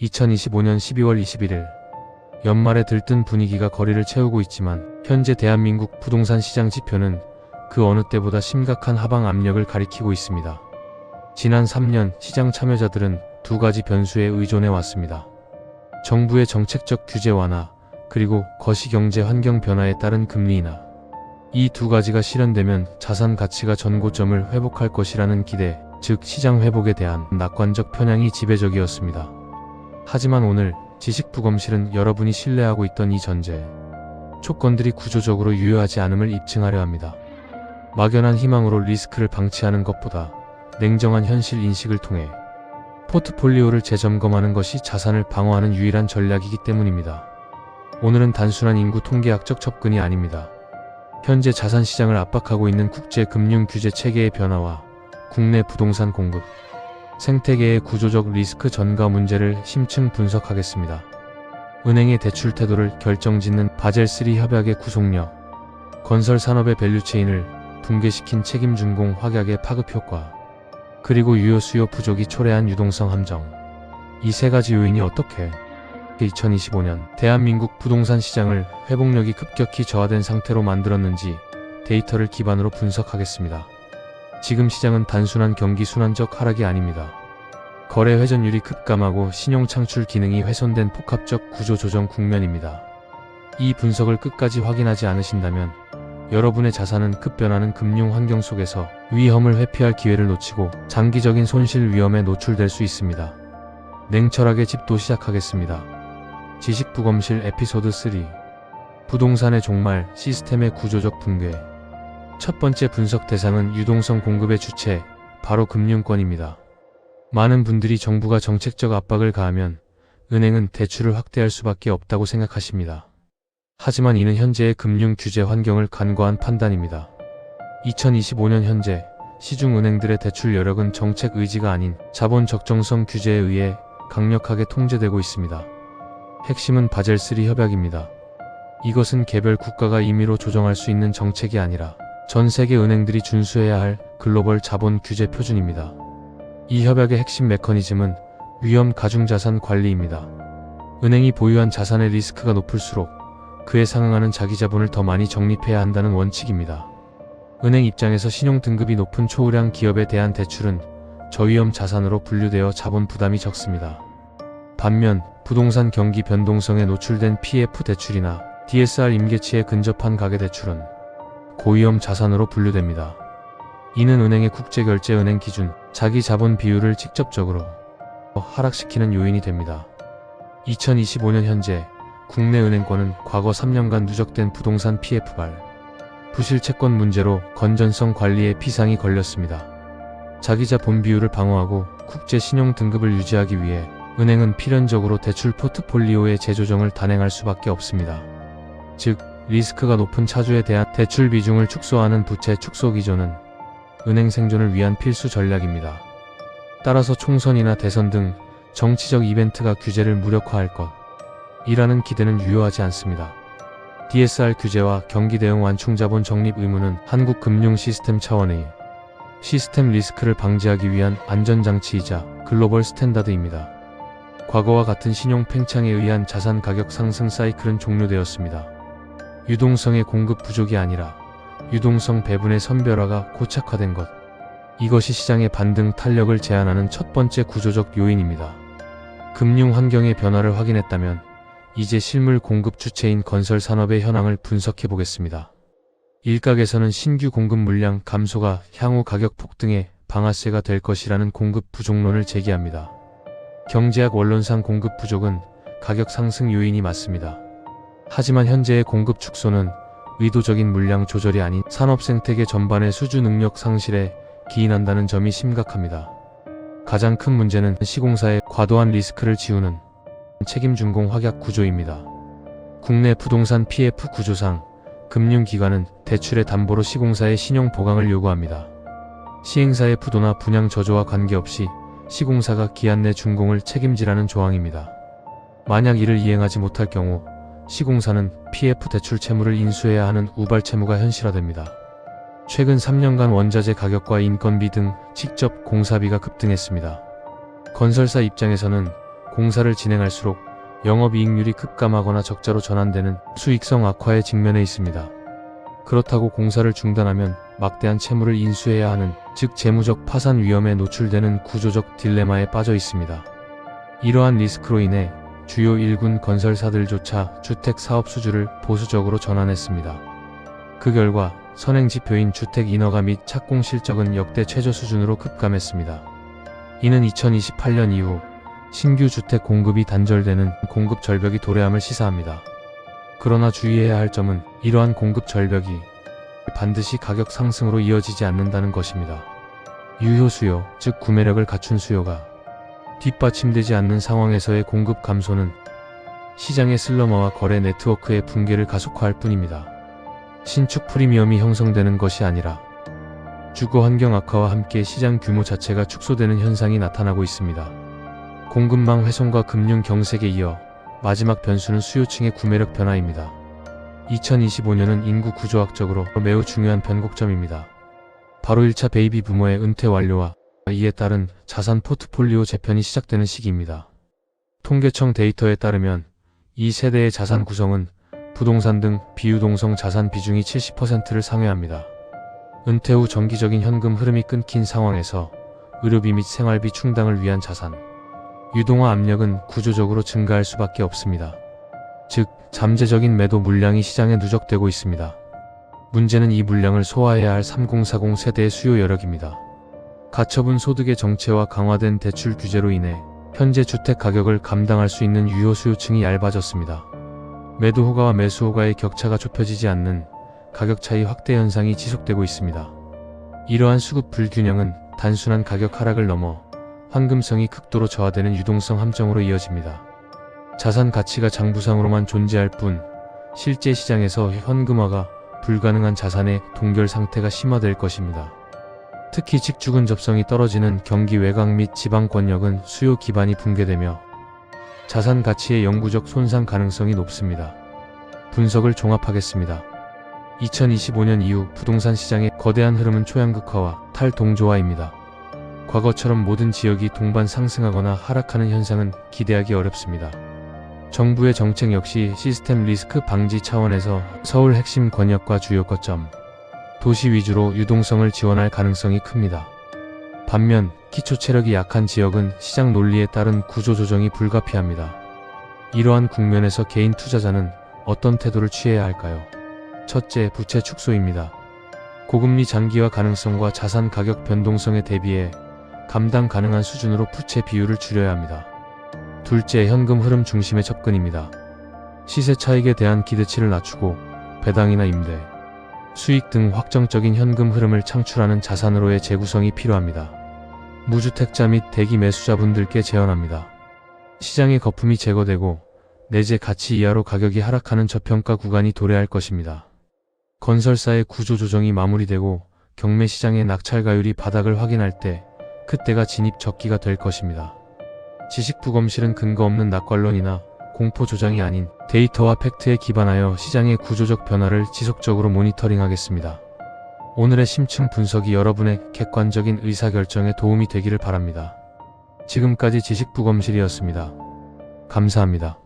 2025년 12월 21일 연말에 들뜬 분위기가 거리를 채우고 있지만 현재 대한민국 부동산 시장 지표는 그 어느 때보다 심각한 하방 압력을 가리키고 있습니다. 지난 3년 시장 참여자들은 두 가지 변수에 의존해 왔습니다. 정부의 정책적 규제 완화, 그리고 거시경제 환경 변화에 따른 금리 인하. 이 두 가지가 실현되면 자산 가치가 전고점을 회복할 것이라는 기대, 즉 시장 회복에 대한 낙관적 편향이 지배적이었습니다. 하지만 오늘 지식부검실은 여러분이 신뢰하고 있던 이 전제, 조건들이 구조적으로 유효하지 않음을 입증하려 합니다. 막연한 희망으로 리스크를 방치하는 것보다 냉정한 현실 인식을 통해 포트폴리오를 재점검하는 것이 자산을 방어하는 유일한 전략이기 때문입니다. 오늘은 단순한 인구 통계학적 접근이 아닙니다. 현재 자산 시장을 압박하고 있는 국제 금융 규제 체계의 변화와 국내 부동산 공급, 생태계의 구조적 리스크 전가 문제를 심층 분석하겠습니다. 은행의 대출 태도를 결정짓는 바젤3 협약의 구속력, 건설 산업의 밸류체인을 붕괴시킨 책임 준공 확약의 파급 효과, 그리고 유효 수요 부족이 초래한 유동성 함정. 이 세 가지 요인이 어떻게 2025년 대한민국 부동산 시장을 회복력이 급격히 저하된 상태로 만들었는지 데이터를 기반으로 분석하겠습니다. 지금 시장은 단순한 경기 순환적 하락이 아닙니다. 거래 회전율이 급감하고 신용 창출 기능이 훼손된 복합적 구조 조정 국면입니다. 이 분석을 끝까지 확인하지 않으신다면 여러분의 자산은 급변하는 금융 환경 속에서 위험을 회피할 기회를 놓치고 장기적인 손실 위험에 노출될 수 있습니다. 냉철하게 짚도 시작하겠습니다. 지식부검실 에피소드 3. 부동산의 종말, 시스템의 구조적 붕괴. 첫 번째 분석 대상은 유동성 공급의 주체, 바로 금융권입니다. 많은 분들이 정부가 정책적 압박을 가하면 은행은 대출을 확대할 수밖에 없다고 생각하십니다. 하지만 이는 현재의 금융 규제 환경을 간과한 판단입니다. 2025년 현재 시중은행들의 대출 여력은 정책 의지가 아닌 자본 적정성 규제에 의해 강력하게 통제되고 있습니다. 핵심은 바젤3 협약입니다. 이것은 개별 국가가 임의로 조정할 수 있는 정책이 아니라 전 세계 은행들이 준수해야 할 글로벌 자본 규제 표준입니다. 이 협약의 핵심 메커니즘은 위험 가중자산 관리입니다. 은행이 보유한 자산의 리스크가 높을수록 그에 상응하는 자기 자본을 더 많이 적립해야 한다는 원칙입니다. 은행 입장에서 신용 등급이 높은 초우량 기업에 대한 대출은 저위험 자산으로 분류되어 자본 부담이 적습니다. 반면 부동산 경기 변동성에 노출된 PF 대출이나 DSR 임계치에 근접한 가계대출은 고위험 자산으로 분류됩니다. 이는 은행의 국제결제은행 기준, 자기 자본 비율을 직접적으로 하락시키는 요인이 됩니다. 2025년 현재 국내 은행권은 과거 3년간 누적된 부동산 PF발, 부실 채권 문제로 건전성 관리에 피상이 걸렸습니다. 자기 자본 비율을 방어하고 국제 신용 등급을 유지하기 위해 은행은 필연적으로 대출 포트폴리오의 재조정을 단행할 수밖에 없습니다. 즉, 리스크가 높은 차주에 대한 대출 비중을 축소하는 부채 축소 기조는 은행 생존을 위한 필수 전략입니다. 따라서 총선이나 대선 등 정치적 이벤트가 규제를 무력화할 것 이라는 기대는 유효하지 않습니다. DSR 규제와 경기 대응 완충 자본 적립 의무는 한국 금융 시스템 차원의 시스템 리스크를 방지하기 위한 안전장치이자 글로벌 스탠다드입니다. 과거와 같은 신용 팽창에 의한 자산 가격 상승 사이클은 종료되었습니다. 유동성의 공급 부족이 아니라 유동성 배분의 선별화가 고착화된 것. 이것이 시장의 반등 탄력을 제한하는 첫 번째 구조적 요인입니다. 금융 환경의 변화를 확인했다면 이제 실물 공급 주체인 건설 산업의 현황을 분석해 보겠습니다. 일각에서는 신규 공급 물량 감소가 향후 가격 폭등의 방아쇠가 될 것이라는 공급 부족론을 제기합니다. 경제학 원론상 공급 부족은 가격 상승 요인이 맞습니다. 하지만 현재의 공급 축소는 의도적인 물량 조절이 아닌 산업 생태계 전반의 수주 능력 상실에 기인한다는 점이 심각합니다. 가장 큰 문제는 시공사의 과도한 리스크를 지우는 책임 준공 확약 구조입니다. 국내 부동산 PF 구조상 금융기관은 대출의 담보로 시공사의 신용 보강을 요구합니다. 시행사의 부도나 분양 저조와 관계없이 시공사가 기한 내 준공을 책임지라는 조항입니다. 만약 이를 이행하지 못할 경우 시공사는 PF 대출 채무를 인수해야 하는 우발 채무가 현실화됩니다. 최근 3년간 원자재 가격과 인건비 등 직접 공사비가 급등했습니다. 건설사 입장에서는 공사를 진행할수록 영업이익률이 급감하거나 적자로 전환되는 수익성 악화에 직면해 있습니다. 그렇다고 공사를 중단하면 막대한 채무를 인수해야 하는, 즉 재무적 파산 위험에 노출되는 구조적 딜레마에 빠져 있습니다. 이러한 리스크로 인해 주요 1군 건설사들조차 주택 사업 수주를 보수적으로 전환했습니다. 그 결과 선행지표인 주택 인허가 및 착공 실적은 역대 최저 수준으로 급감했습니다. 이는 2028년 이후 신규 주택 공급이 단절되는 공급 절벽이 도래함을 시사합니다. 그러나 주의해야 할 점은 이러한 공급 절벽이 반드시 가격 상승으로 이어지지 않는다는 것입니다. 유효 수요, 즉 구매력을 갖춘 수요가 뒷받침되지 않는 상황에서의 공급 감소는 시장의 슬럼화와 거래 네트워크의 붕괴를 가속화할 뿐입니다. 신축 프리미엄이 형성되는 것이 아니라 주거 환경 악화와 함께 시장 규모 자체가 축소되는 현상이 나타나고 있습니다. 공급망 훼손과 금융 경색에 이어 마지막 변수는 수요층의 구매력 변화입니다. 2025년은 인구 구조학적으로 매우 중요한 변곡점입니다. 바로 1차 베이비 부머의 은퇴 완료와 이에 따른 자산 포트폴리오 재편이 시작되는 시기입니다. 통계청 데이터에 따르면 이 세대의 자산 구성은 부동산 등 비유동성 자산 비중이 70%를 상회합니다. 은퇴 후 정기적인 현금 흐름이 끊긴 상황에서 의료비 및 생활비 충당을 위한 자산 유동화 압력은 구조적으로 증가할 수밖에 없습니다. 즉, 잠재적인 매도 물량이 시장에 누적되고 있습니다. 문제는 이 물량을 소화해야 할 3040 세대의 수요 여력입니다. 가처분 소득의 정체와 강화된 대출 규제로 인해 현재 주택 가격을 감당할 수 있는 유효 수요층이 얇아졌습니다. 매도 호가와 매수 호가의 격차가 좁혀지지 않는 가격 차이 확대 현상이 지속되고 있습니다. 이러한 수급 불균형은 단순한 가격 하락을 넘어 황금성이 극도로 저하되는 유동성 함정으로 이어집니다. 자산 가치가 장부상으로만 존재할 뿐 실제 시장에서 현금화가 불가능한 자산의 동결 상태가 심화될 것입니다. 특히 직주근 접성이 떨어지는 경기 외곽 및 지방권역은 수요 기반이 붕괴되며 자산 가치의 영구적 손상 가능성이 높습니다. 분석을 종합하겠습니다. 2025년 이후 부동산 시장의 거대한 흐름은 초양극화와 탈동조화입니다. 과거처럼 모든 지역이 동반 상승하거나 하락하는 현상은 기대하기 어렵습니다. 정부의 정책 역시 시스템 리스크 방지 차원에서 서울 핵심 권역과 주요 거점, 도시 위주로 유동성을 지원할 가능성이 큽니다. 반면 기초 체력이 약한 지역은 시장 논리에 따른 구조 조정이 불가피합니다. 이러한 국면에서 개인 투자자는 어떤 태도를 취해야 할까요? 첫째, 부채 축소입니다. 고금리 장기화 가능성과 자산 가격 변동성에 대비해 감당 가능한 수준으로 부채 비율을 줄여야 합니다. 둘째, 현금 흐름 중심의 접근입니다. 시세 차익에 대한 기대치를 낮추고 배당이나 임대, 수익 등 확정적인 현금 흐름을 창출하는 자산으로의 재구성이 필요합니다. 무주택자 및 대기 매수자분들께 제언합니다. 시장의 거품이 제거되고 내재 가치 이하로 가격이 하락하는 저평가 구간이 도래할 것입니다. 건설사의 구조 조정이 마무리되고 경매 시장의 낙찰가율이 바닥을 확인할 때 그때가 진입 적기가 될 것입니다. 지식부검실은 근거 없는 낙관론이나 공포 조장이 아닌 데이터와 팩트에 기반하여 시장의 구조적 변화를 지속적으로 모니터링하겠습니다. 오늘의 심층 분석이 여러분의 객관적인 의사결정에 도움이 되기를 바랍니다. 지금까지 지식부검실이었습니다. 감사합니다.